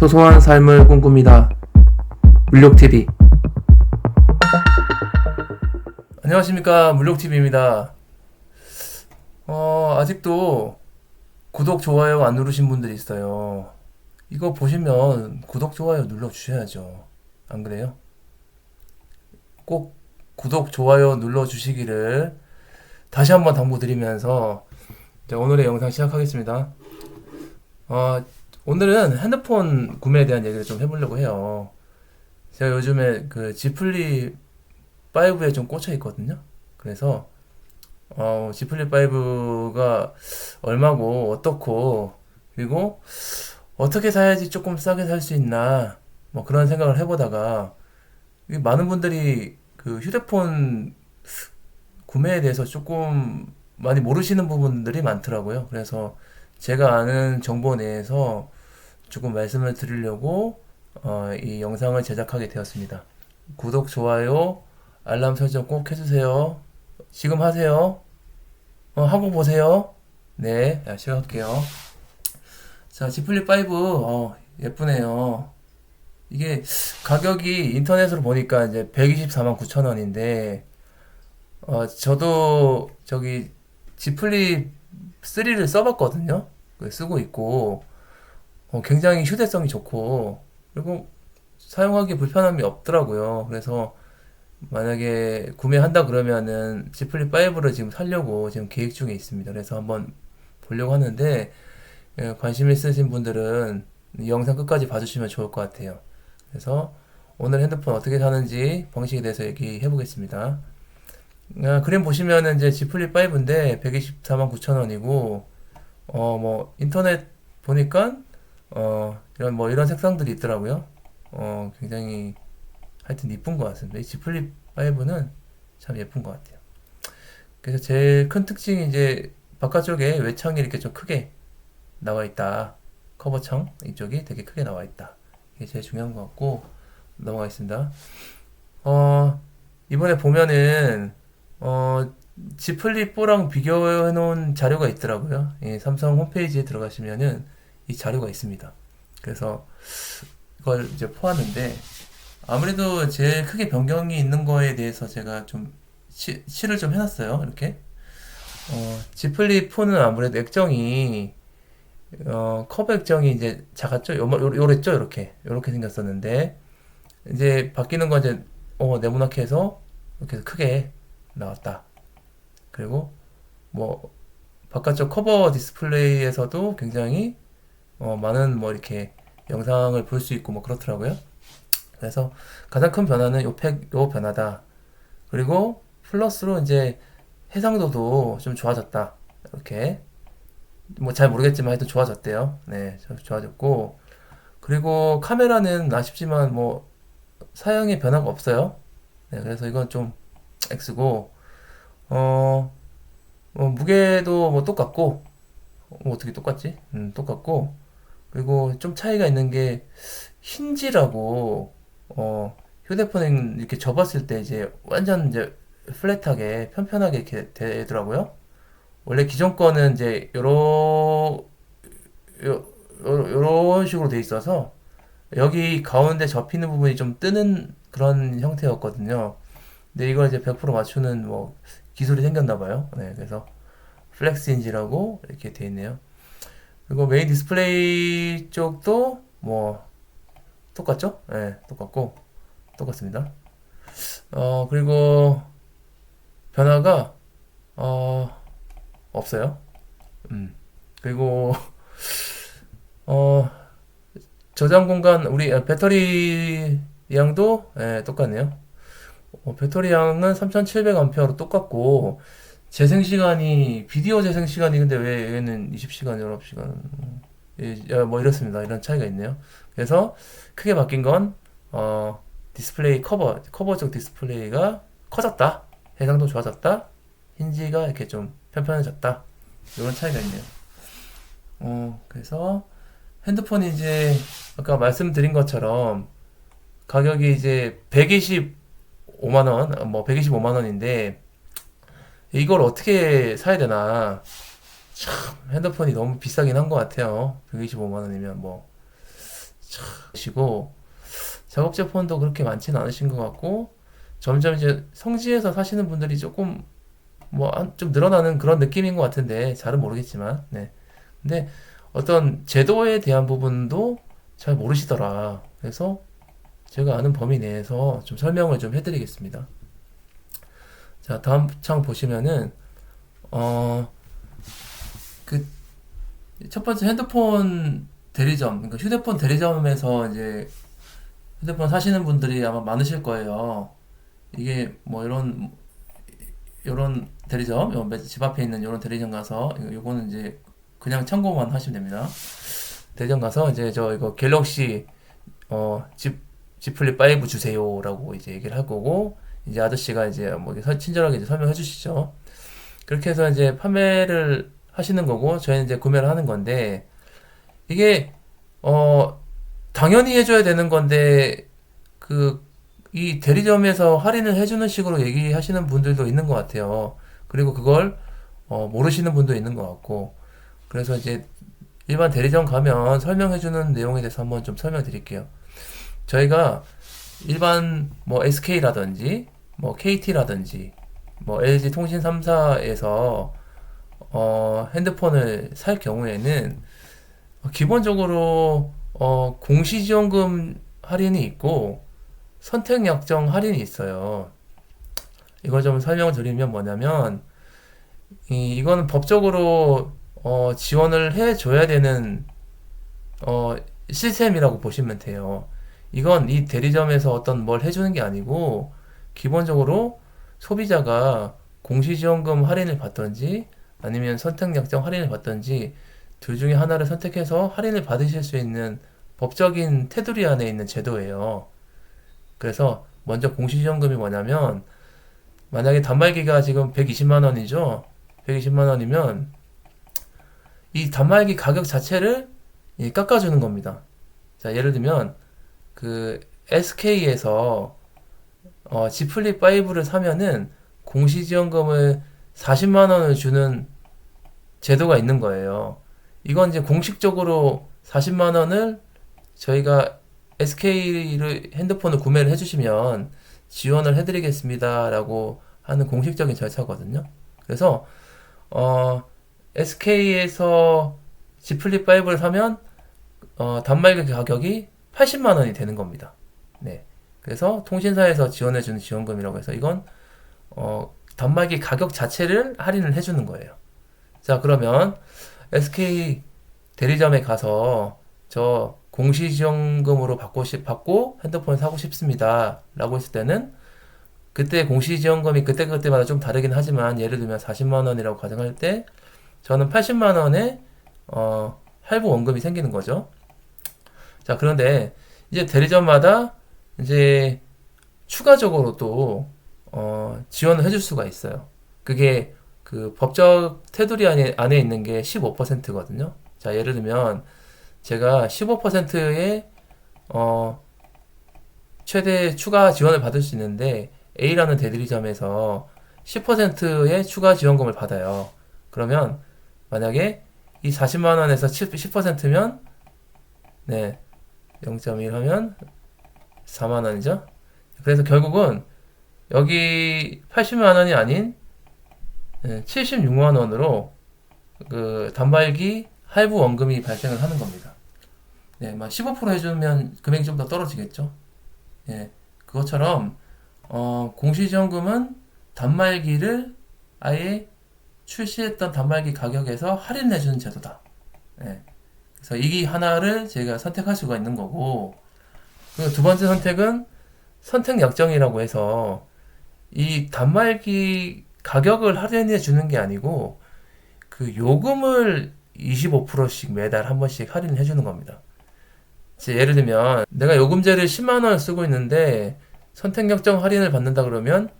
소소한 삶을 꿈꿉니다. 물욕TV. 안녕하십니까, 물욕TV입니다. 아직도 구독, 좋아요 안 누르신 분들이 있어요. 이거 보시면 구독, 좋아요 눌러주셔야죠. 안 그래요? 꼭 구독, 좋아요 눌러주시기를 다시 한번 당부드리면서 이제 오늘의 영상 시작하겠습니다. 오늘은 핸드폰 구매에 대한 얘기를 좀 해보려고 해요. 제가 요즘에 그 Z 플립 5에 좀 꽂혀 있거든요. 그래서 Z 플립 5가 얼마고 어떻고, 그리고 어떻게 사야지 조금 싸게 살 수 있나, 뭐 그런 생각을 해보다가 많은 분들이 그 휴대폰 구매에 대해서 조금 많이 모르시는 부분들이 많더라고요. 그래서 제가 아는 정보 내에서 조금 말씀을 드리려고 이 영상을 제작하게 되었습니다. 구독, 좋아요, 알람 설정 꼭 해주세요. 지금 하세요. 하고 보세요. 네, 시작할게요. 자, Z 플립 5, 예쁘네요. 이게 가격이 인터넷으로 보니까 이제 124만 9천 원인데, 저도 저기 Z 플립 3를 써봤거든요. 쓰고 있고, 굉장히 휴대성이 좋고, 그리고 사용하기 불편함이 없더라고요. 그래서 만약에 구매한다 그러면은 Z 플립 5를 지금 사려고 지금 계획 중에 있습니다. 그래서 한번 보려고 하는데, 관심 있으신 분들은 이 영상 끝까지 봐주시면 좋을 것 같아요. 그래서 오늘 핸드폰 어떻게 사는지 방식에 대해서 얘기해 보겠습니다. 그림 보시면은 이제 Z 플립 5인데 124만 9천 원이고, 뭐 인터넷 보니까 이런 색상들이 있더라고요. 굉장히 하여튼 이쁜 것 같습니다. 이 Z 플립 5는 참 예쁜 것 같아요. 그래서 제일 큰 특징이 이제 바깥쪽에 외창이 이렇게 좀 크게 나와 있다. 커버창 이쪽이 되게 크게 나와 있다. 이게 제일 중요한 것 같고, 넘어가겠습니다. 이번에 보면은 Z 플립 4랑 비교해 놓은 자료가 있더라고요. 삼성 홈페이지에 들어가시면은 이 자료가 있습니다. 그래서 이걸 이제 포함인데, 아무래도 제일 크게 변경이 있는 거에 대해서 제가 좀 칠을 좀 해놨어요. 이렇게 Z 플립 4는 아무래도 액정이 커브 액정이 이제 작았죠. 요랬죠. 이렇게 생겼었는데, 이제 바뀌는 건 이제 네모나게 해서 이렇게 해서 크게 나왔다. 그리고 뭐 바깥쪽 커버 디스플레이에서도 굉장히 많은 뭐 이렇게 영상을 볼 수 있고 뭐 그렇더라고요. 그래서 가장 큰 변화는 요 변화다. 그리고 플러스로 이제 해상도도 좀 좋아졌다. 이렇게 뭐 잘 모르겠지만 하여튼 좋아졌대요. 네, 좋아졌고, 그리고 카메라는 아쉽지만 뭐 사양에 변화가 없어요. 네, 그래서 이건 좀 X고, 무게도 뭐 똑같고, 어떻게 똑같지? 똑같고, 그리고 좀 차이가 있는 게 힌지라고, 휴대폰을 이렇게 접었을 때 이제 완전 이제 플랫하게 편편하게 이렇게 되더라고요. 원래 기존 거는 이제 요런 식으로 돼 있어서 여기 가운데 접히는 부분이 좀 뜨는 그런 형태였거든요. 근데 이걸 이제 100% 맞추는 뭐 기술이 생겼나 봐요. 네, 그래서 플렉스 인지라고 이렇게 돼 있네요. 그리고 메인 디스플레이 쪽도 뭐 똑같죠? 네, 똑같습니다. 그리고 변화가 없어요. 그리고 어, 저장 공간, 우리 배터리 양도 똑같네요. 배터리 양은 3700A로 똑같고, 재생 시간이, 비디오 재생 시간이 근데 왜 얘는 20시간, 19시간, 뭐 이렇습니다. 이런 차이가 있네요. 그래서 크게 바뀐 건, 디스플레이 커버 쪽 디스플레이가 커졌다. 해상도 좋아졌다. 힌지가 이렇게 좀 편편해졌다. 이런 차이가 있네요. 그래서 핸드폰이 이제 아까 말씀드린 것처럼 가격이 이제 125만 원, 뭐 125만 원인데 이걸 어떻게 사야 되나? 참 핸드폰이 너무 비싸긴 한 것 같아요. 125만 원이면 뭐 시고 작업재 폰도 그렇게 많지는 않으신 것 같고 점점 이제 성지에서 사시는 분들이 조금 뭐 좀 늘어나는 그런 느낌인 것 같은데 잘은 모르겠지만 네. 근데 어떤 제도에 대한 부분도 잘 모르시더라. 그래서 제가 아는 범위 내에서 좀 설명을 좀 해드리겠습니다. 자, 다음 창 보시면은 그 첫 번째 핸드폰 대리점, 그러니까 휴대폰 대리점에서 이제 휴대폰 사시는 분들이 아마 많으실 거예요. 이게 뭐 이런 대리점, 집 앞에 있는 이런 대리점 가서 요거는 이제 그냥 참고만 하시면 됩니다. 대리점 가서 이제 저 이거 갤럭시 지 플립 5 주세요라고 이제 얘기를 할 거고 이제 아저씨가 이제 뭐 친절하게 이제 설명해 주시죠. 그렇게 해서 이제 판매를 하시는 거고 저희는 이제 구매를 하는 건데 이게 당연히 해줘야 되는 건데 이 대리점에서 할인을 해주는 식으로 얘기하시는 분들도 있는 것 같아요. 그리고 그걸 모르시는 분도 있는 것 같고 그래서 이제 일반 대리점 가면 설명해주는 내용에 대해서 한번 좀 설명드릴게요. 저희가 일반 뭐 SK라든지 뭐 KT라든지 뭐 LG 통신 3사에서 핸드폰을 살 경우에는 기본적으로 공시지원금 할인이 있고 선택약정 할인이 있어요. 이걸 좀 설명을 드리면 뭐냐면 이거는 법적으로 지원을 해줘야 되는 시스템이라고 보시면 돼요. 이건 이 대리점에서 어떤 뭘 해주는 게 아니고 기본적으로 소비자가 공시지원금 할인을 받던지 아니면 선택약정 할인을 받던지 둘 중에 하나를 선택해서 할인을 받으실 수 있는 법적인 테두리 안에 있는 제도예요. 그래서 먼저 공시지원금이 뭐냐면 만약에 단말기가 지금 120만 원이죠. 120만 원이면 이 단말기 가격 자체를 깎아주는 겁니다. 자, 예를 들면 그 SK에서 G 플립 5를 사면은 공시지원금을 40만 원을 주는 제도가 있는 거예요. 이건 이제 공식적으로 40만 원을 저희가 SK를 핸드폰을 구매를 해주시면 지원을 해드리겠습니다라고 하는 공식적인 절차거든요. 그래서 SK에서 G 플립 5를 사면 단말기 가격이 80만 원이 되는 겁니다. 네. 그래서 통신사에서 지원해주는 지원금이라고 해서 이건 단말기 가격 자체를 할인을 해주는 거예요. 자, 그러면 SK 대리점에 가서 저 공시지원금으로 받고 핸드폰 사고 싶습니다 라고 했을 때는 그때 공시지원금이 그때마다 좀 다르긴 하지만 예를 들면 40만 원이라고 가정할 때 저는 80만 원의 할부 원금이 생기는 거죠. 자, 그런데 이제 대리점마다 이제 추가적으로 또 지원을 해줄 수가 있어요. 그게 그 법적 테두리 안에 있는 게 15%거든요. 자, 예를 들면 제가 15%의 최대 추가 지원을 받을 수 있는데 A라는 대리점에서 10%의 추가 지원금을 받아요. 그러면 만약에 이 40만 원에서 10%면 네, 0.1 하면 4만 원이죠. 그래서 결국은 여기 80만 원이 아닌 76만 원으로 그 단말기 할부 원금이 발생을 하는 겁니다. 네, 막 15% 해주면 금액이 좀 더 떨어지겠죠. 예, 그것처럼 공시지원금은 단말기를 아예 출시했던 단말기 가격에서 할인해주는 제도다. 예, 그래서 이 하나를 제가 선택할 수가 있는 거고, 그리고 두 번째 선택은 선택 약정이라고 해서 이 단말기 가격을 할인해 주는 게 아니고 그 요금을 25%씩 매달 한 번씩 할인해 주는 겁니다. 예를 들면 내가 요금제를 10만 원 쓰고 있는데 선택 약정 할인을 받는다 그러면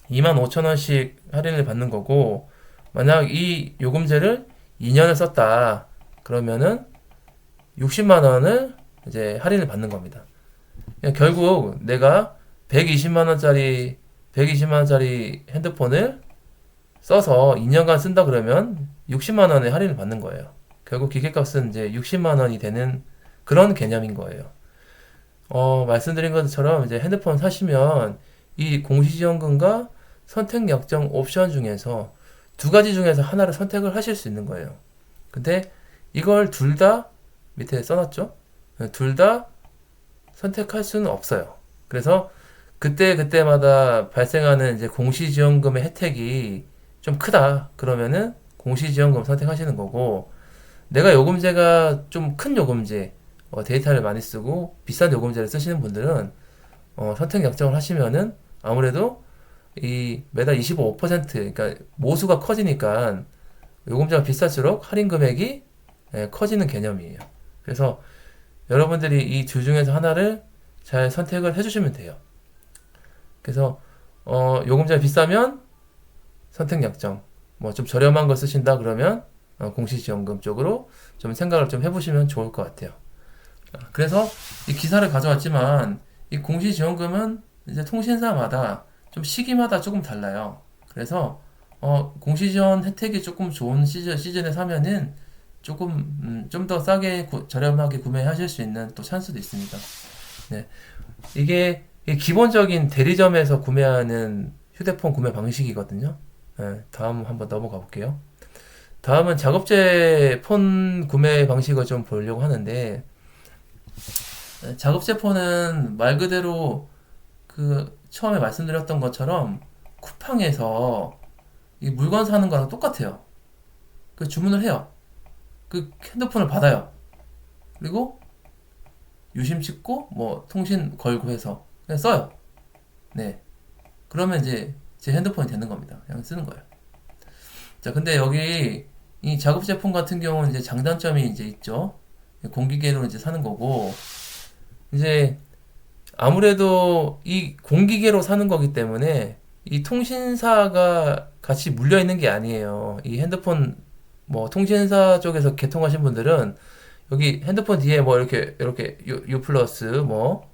2만 5천 원씩 할인을 받는 거고, 만약 이 요금제를 2년을 썼다 그러면은 60만 원을 이제 할인을 받는 겁니다. 결국 내가 120만 원짜리 핸드폰을 써서 2년간 쓴다 그러면 60만 원의 할인을 받는 거예요. 결국 기계값은 이제 60만 원이 되는 그런 개념인 거예요. 말씀드린 것처럼 이제 핸드폰 사시면 이 공시지원금과 선택 약정 옵션 중에서 두 가지 중에서 하나를 선택을 하실 수 있는 거예요. 근데 이걸 둘 다 밑에 써놨죠? 둘 다 선택할 수는 없어요. 그래서 그때마다 발생하는 이제 공시지원금의 혜택이 좀 크다. 그러면은 공시지원금 선택하시는 거고, 내가 요금제가 좀 큰 요금제, 데이터를 많이 쓰고 비싼 요금제를 쓰시는 분들은 선택 약정을 하시면은 아무래도 이 매달 25% 그러니까 모수가 커지니까 요금제가 비쌀수록 할인 금액이 커지는 개념이에요. 그래서 여러분들이 이 둘 중에서 하나를 잘 선택을 해주시면 돼요. 그래서 요금제가 비싸면 선택 약정, 뭐 좀 저렴한 거 쓰신다 그러면 공시지원금 쪽으로 좀 생각을 좀 해보시면 좋을 것 같아요. 그래서 이 기사를 가져왔지만 이 공시지원금은 이제 통신사마다 좀 시기마다 조금 달라요. 그래서 공시지원 혜택이 조금 좋은 시즌에 사면은 조금 좀 더 싸게 저렴하게 구매하실 수 있는 또 찬스도 있습니다. 네. 이게 기본적인 대리점에서 구매하는 휴대폰 구매 방식이거든요. 네, 다음 한번 넘어가 볼게요. 다음은 작업제 폰 구매 방식을 좀 보려고 하는데, 작업제 폰은 말 그대로 그 처음에 말씀드렸던 것처럼 쿠팡에서 이 물건 사는 거랑 똑같아요. 그 주문을 해요. 그 핸드폰을 받아요. 그리고 유심 찍고 뭐 통신 걸고 해서 그냥 써요. 네. 그러면 이제 제 핸드폰이 되는 겁니다. 그냥 쓰는 거예요. 자, 근데 여기 이 작업 제품 같은 경우는 이제 장단점이 이제 있죠. 공기계로 이제 사는 거고, 이제 아무래도 이 공기계로 사는 거기 때문에 이 통신사가 같이 물려 있는 게 아니에요. 이 핸드폰 뭐 통신사 쪽에서 개통하신 분들은 여기 핸드폰 뒤에 뭐 이렇게 U 플러스 뭐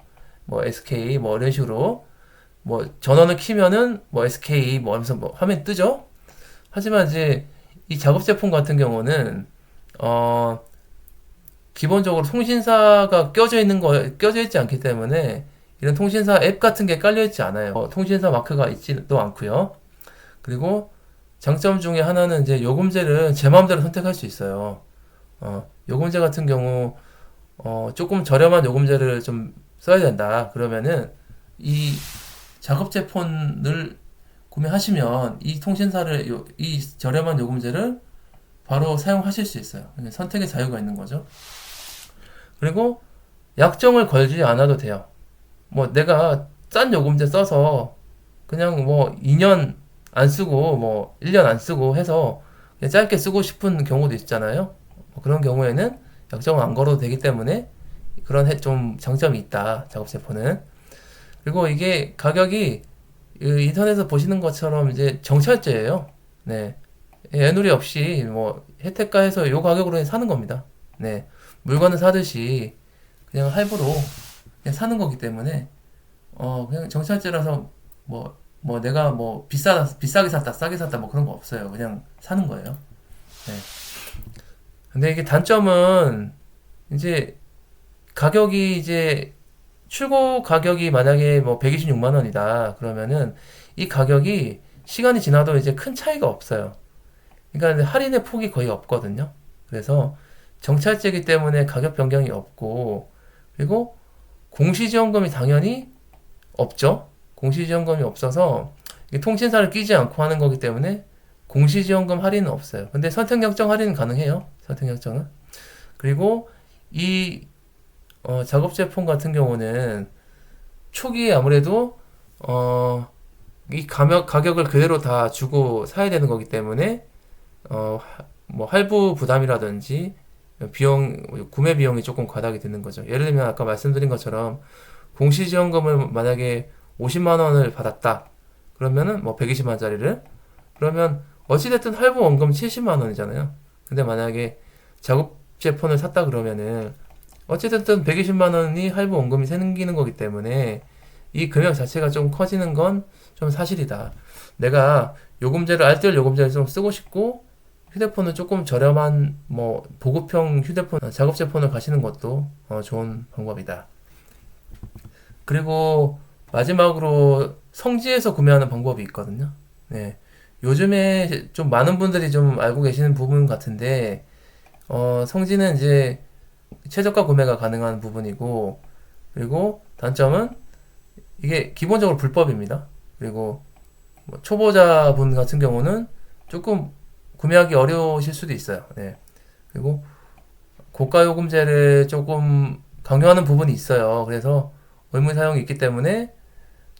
SK 뭐 이런 식으로 뭐 전원을 키면은 뭐 SK 뭐 하면서 뭐 화면 뜨죠. 하지만 이제 이 작업 제품 같은 경우는 기본적으로 통신사가 껴져 있지 않기 때문에 이런 통신사 앱 같은 게 깔려 있지 않아요. 통신사 마크가 있지도 않고요. 그리고 장점 중에 하나는 이제 요금제를 제 마음대로 선택할 수 있어요. 요금제 같은 경우 조금 저렴한 요금제를 좀 써야 된다. 그러면은 이 작업제 폰을 구매하시면 이 통신사를 이 저렴한 요금제를 바로 사용하실 수 있어요. 선택의 자유가 있는 거죠. 그리고 약정을 걸지 않아도 돼요. 뭐 내가 싼 요금제 써서 그냥 뭐 2년 안 쓰고 뭐 1년 안 쓰고 해서 그냥 짧게 쓰고 싶은 경우도 있잖아요. 그런 경우에는 약정을 안 걸어도 되기 때문에 그런 좀 장점이 있다. 작업제 폰은. 그리고 이게 가격이 인터넷에서 보시는 것처럼 이제 정찰제예요. 네. 애누리 없이 뭐 혜택가에서 요 가격으로 사는 겁니다. 네. 물건을 사듯이 그냥 할부로 그냥 사는 거기 때문에 그냥 정찰제라서 뭐 내가 뭐 비싸게 샀다 싸게 샀다 뭐 그런 거 없어요. 그냥 사는 거예요. 네. 근데 이게 단점은 이제 가격이 이제 출고 가격이 만약에 뭐 126만 원이다 그러면은 이 가격이 시간이 지나도 이제 큰 차이가 없어요. 그러니까 할인의 폭이 거의 없거든요. 그래서 정찰제이기 때문에 가격 변경이 없고, 그리고 공시지원금이 당연히 없죠. 공시지원금이 없어서 통신사를 끼지 않고 하는 거기 때문에 공시지원금 할인은 없어요. 근데 선택약정 할인은 가능해요. 선택약정은. 그리고 이 작업제 폰 같은 경우는 초기에 아무래도 이 가격을 그대로 다 주고 사야 되는 거기 때문에 뭐 할부 부담이라든지 구매 비용이 조금 과다하게 드는 거죠. 예를 들면 아까 말씀드린 것처럼 공시지원금을 만약에 50만 원을 받았다. 그러면은 뭐 120만 원짜리를 그러면 어찌됐든 할부 원금 70만 원이잖아요. 근데 만약에 작업제 폰을 샀다 그러면은 어찌됐든 120만 원이 할부 원금이 생기는 거기 때문에 이 금액 자체가 좀 커지는 건 좀 사실이다. 내가 요금제를 알뜰 요금제를 좀 쓰고 싶고 휴대폰은 조금 저렴한 뭐 보급형 휴대폰, 작업제 폰을 가시는 것도 좋은 방법이다. 그리고 마지막으로 성지에서 구매하는 방법이 있거든요. 네. 요즘에 좀 많은 분들이 좀 알고 계시는 부분 같은데, 성지는 이제 최저가 구매가 가능한 부분이고, 그리고 단점은 이게 기본적으로 불법입니다. 그리고 뭐 초보자분 같은 경우는 조금 구매하기 어려우실 수도 있어요. 네. 그리고 고가 요금제를 조금 강요하는 부분이 있어요. 그래서 의무 사용이 있기 때문에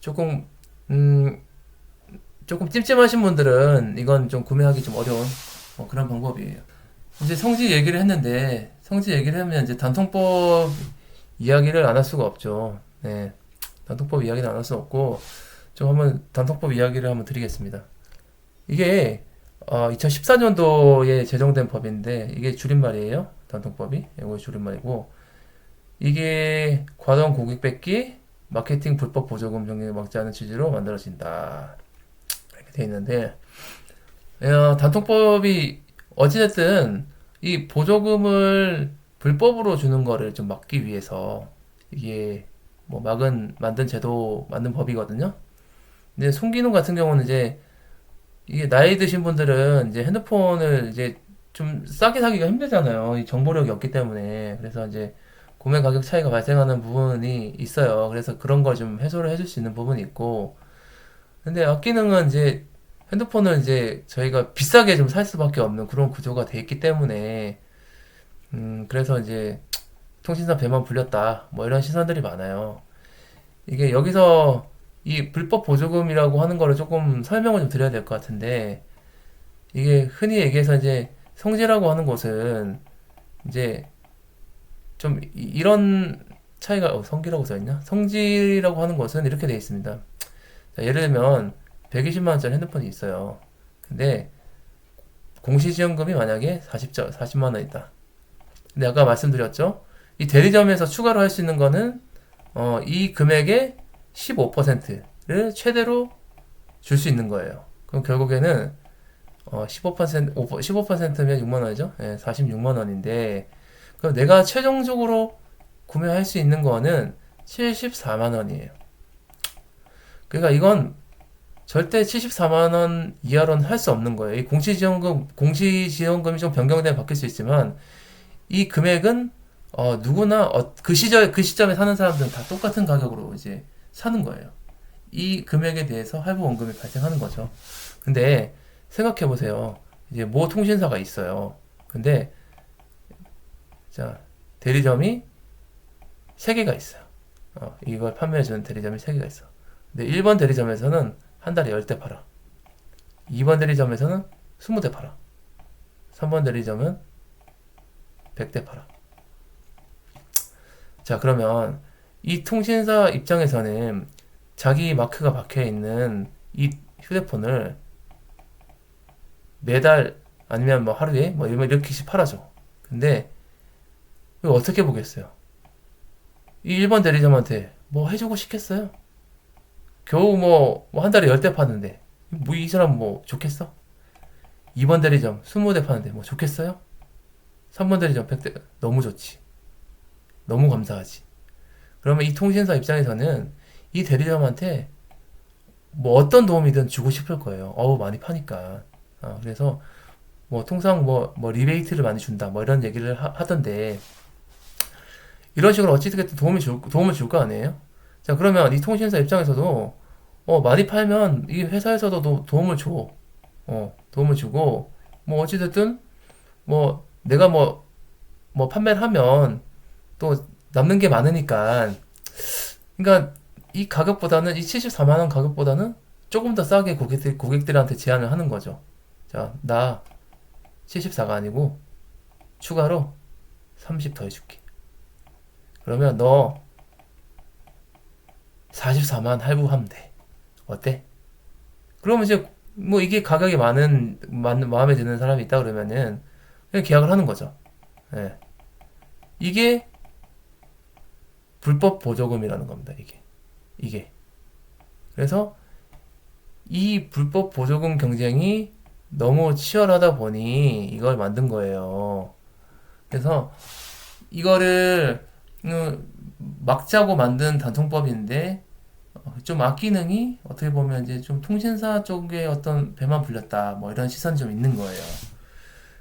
조금 음, 조금 찜찜하신 분들은 이건 좀 구매하기 좀 어려운 그런 방법이에요. 이제 성지 얘기를 했는데 성지 얘기를 하면 이제 단통법 이야기를 안 할 수가 없죠. 네. 단통법 이야기는 안 할 수 없고 좀 한번 단통법 이야기를 한번 드리겠습니다. 이게 2014년도에 제정된 법인데 이게 줄임말이에요. 단통법이 이거 줄임말이고 이게 과도한 고객 뺏기, 마케팅 불법 보조금 정액을 막지 않은 취지로 만들어진다. 이렇게 돼 있는데 단통법이 어찌됐든 이 보조금을 불법으로 주는 거를 좀 막기 위해서 이게 뭐 만든 제도 만든 법이거든요. 근데 송기능 같은 경우는 이제 이게 나이 드신 분들은 이제 핸드폰을 이제 좀 싸게 사기가 힘들잖아요. 이 정보력이 없기 때문에. 그래서 이제 구매 가격 차이가 발생하는 부분이 있어요. 그래서 그런 걸 좀 해소를 해줄 수 있는 부분이 있고. 근데 악기능은 이제 핸드폰을 이제 저희가 비싸게 좀 살 수밖에 없는 그런 구조가 돼 있기 때문에, 그래서 이제 통신사 배만 불렸다. 뭐 이런 시선들이 많아요. 이게 여기서 이 불법 보조금이라고 하는 거를 조금 설명을 좀 드려야 될 것 같은데, 이게 흔히 얘기해서 이제 성지라고 하는 곳은 이제 좀 이런 차이가, 성기라고 써있나? 성지라고 하는 것은 이렇게 되어 있습니다. 자, 예를 들면 120만원짜리 핸드폰이 있어요. 근데 공시지원금이 만약에 40만원 있다. 근데 아까 말씀드렸죠? 이 대리점에서 추가로 할 수 있는 거는 이 금액의 15%를 최대로 줄 수 있는 거예요. 그럼 결국에는 15%면 6만 원이죠? 예, 46만 원인데 그럼 내가 최종적으로 구매할 수 있는 거는 74만 원이에요. 그러니까 이건 절대 74만 원 이하로는 할 수 없는 거예요. 이 공시지원금이 좀 변경되면 바뀔 수 있지만 이 금액은 누구나 그 시점에 사는 사람들은 다 똑같은 가격으로 이제 사는 거예요. 이 금액에 대해서 할부 원금이 발생하는 거죠. 근데 생각해 보세요. 이제 모 통신사가 있어요. 근데 자, 대리점이 3개가 있어요. 이걸 판매해주는 대리점이 3개가 있어. 근데 1번 대리점에서는 한 달에 10대 팔아. 2번 대리점에서는 20대 팔아. 3번 대리점은 100대 팔아. 자, 그러면 이 통신사 입장에서는 자기 마크가 박혀 있는 이 휴대폰을 매달 아니면 뭐 하루에 뭐 이렇게씩 팔아줘. 근데 이거 어떻게 보겠어요? 이 1번 대리점한테 뭐 해주고 싶겠어요? 겨우 뭐 한 달에 10대 파는데 뭐 이 사람 뭐 좋겠어? 2번 대리점 20대 파는데 뭐 좋겠어요? 3번 대리점 100대 너무 좋지. 너무 감사하지. 그러면 이 통신사 입장에서는 이 대리점한테 뭐 어떤 도움이든 주고 싶을 거예요. 많이 파니까. 그래서 뭐 통상 뭐 리베이트를 많이 준다. 뭐 이런 얘기를 하던데 이런 식으로 어찌됐든 도움을 줄 거 아니에요? 자, 그러면 이 통신사 입장에서도 많이 팔면 이 회사에서도 도움을 줘. 도움을 주고 뭐 어찌됐든 뭐 내가 뭐 판매를 하면 또 남는 게 많으니까 그러니까 이 가격보다는 이 74만 원 가격보다는 조금 더 싸게 고객들한테 제안을 하는 거죠. 자, 나 74가 아니고 추가로 30 더 해줄게. 그러면 너 44만 할부하면 돼. 어때? 그러면 이제 뭐 이게 가격이 마음에 드는 사람이 있다 그러면은 그냥 계약을 하는 거죠. 예. 이게 불법 보조금이라는 겁니다. 이게. 그래서 이 불법 보조금 경쟁이 너무 치열하다 보니 이걸 만든 거예요. 그래서 이거를 막자고 만든 단통법인데 좀 악기능이 어떻게 보면 이제 좀 통신사 쪽에 어떤 배만 불렸다 뭐 이런 시선이 좀 있는 거예요.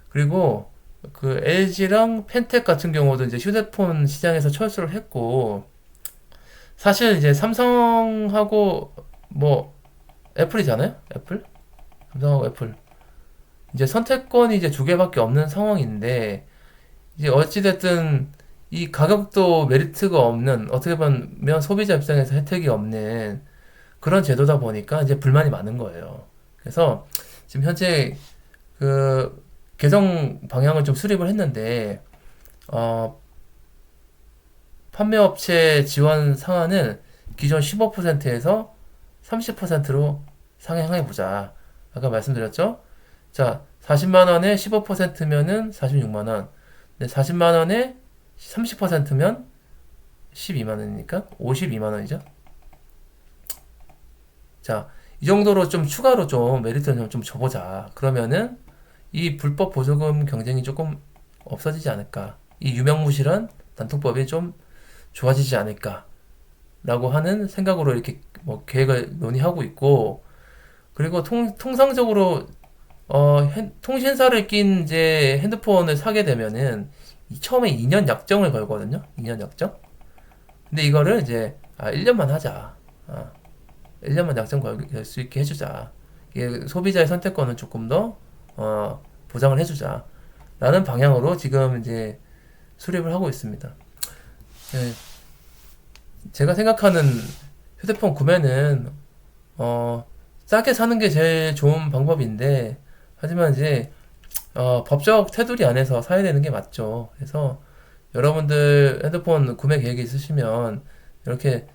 그리고 그 LG랑 펜텍 같은 경우도 이제 휴대폰 시장에서 철수를 했고 사실 이제 삼성하고 뭐 애플이잖아요. 애플? 삼성하고 애플. 이제 선택권이 이제 두 개밖에 없는 상황인데 이제 어찌됐든 이 가격도 메리트가 없는 어떻게 보면 소비자 입장에서 혜택이 없는 그런 제도다 보니까 이제 불만이 많은 거예요. 그래서 지금 현재 그 개정 방향을 좀 수립을 했는데 어, 판매업체 지원 상한을 기존 15%에서 30%로 상향해 보자. 아까 말씀드렸죠? 자, 40만 원에 15%면은 46만 원. 근데 40만 원에 30%면 12만 원이니까 52만 원이죠. 자, 이 정도로 좀 추가로 좀 메리트를 좀 줘보자. 그러면은 이 불법 보조금 경쟁이 조금 없어지지 않을까. 이 유명무실한 단통법이 좀 좋아지지 않을까라고 하는 생각으로 이렇게 뭐 계획을 논의하고 있고, 그리고 통상적으로 통신사를 낀 이제 핸드폰을 사게 되면은 처음에 2년 약정을 걸거든요. 2년 약정. 근데 이거를 이제 1년만 하자. 1년만 약정 걸 수 있게 해주자. 이게 소비자의 선택권을 조금 더 보장을 해주자. 라는 방향으로 지금 이제 수립을 하고 있습니다. 네, 제가 생각하는 휴대폰 구매는 싸게 사는 게 제일 좋은 방법인데 하지만 이제 법적 테두리 안에서 사야 되는 게 맞죠. 그래서 여러분들 핸드폰 구매 계획이 있으시면 이렇게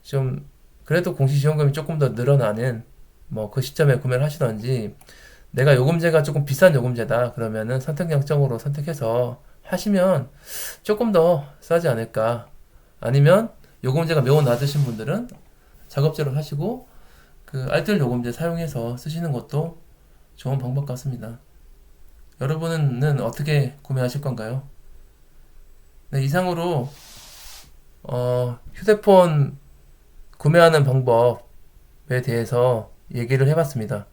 좀 그래도 공시지원금이 조금 더 늘어나는 뭐 그 시점에 구매를 하시던지 내가 요금제가 조금 비싼 요금제다 그러면은 선택 약정으로 선택해서 하시면 조금 더 싸지 않을까. 아니면 요금제가 매우 낮으신 분들은 작업제로 하시고 그 알뜰 요금제 사용해서 쓰시는 것도 좋은 방법 같습니다. 여러분은 어떻게 구매하실 건가요? 네, 이상으로 휴대폰 구매하는 방법에 대해서 얘기를 해봤습니다.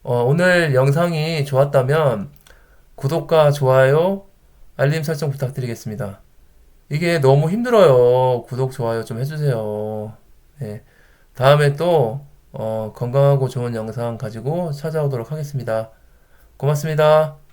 오늘 영상이 좋았다면 구독과 좋아요, 알림 설정 부탁드리겠습니다. 이게 너무 힘들어요. 구독, 좋아요 좀 해주세요. 네, 다음에 또 건강하고 좋은 영상 가지고 찾아오도록 하겠습니다. 고맙습니다.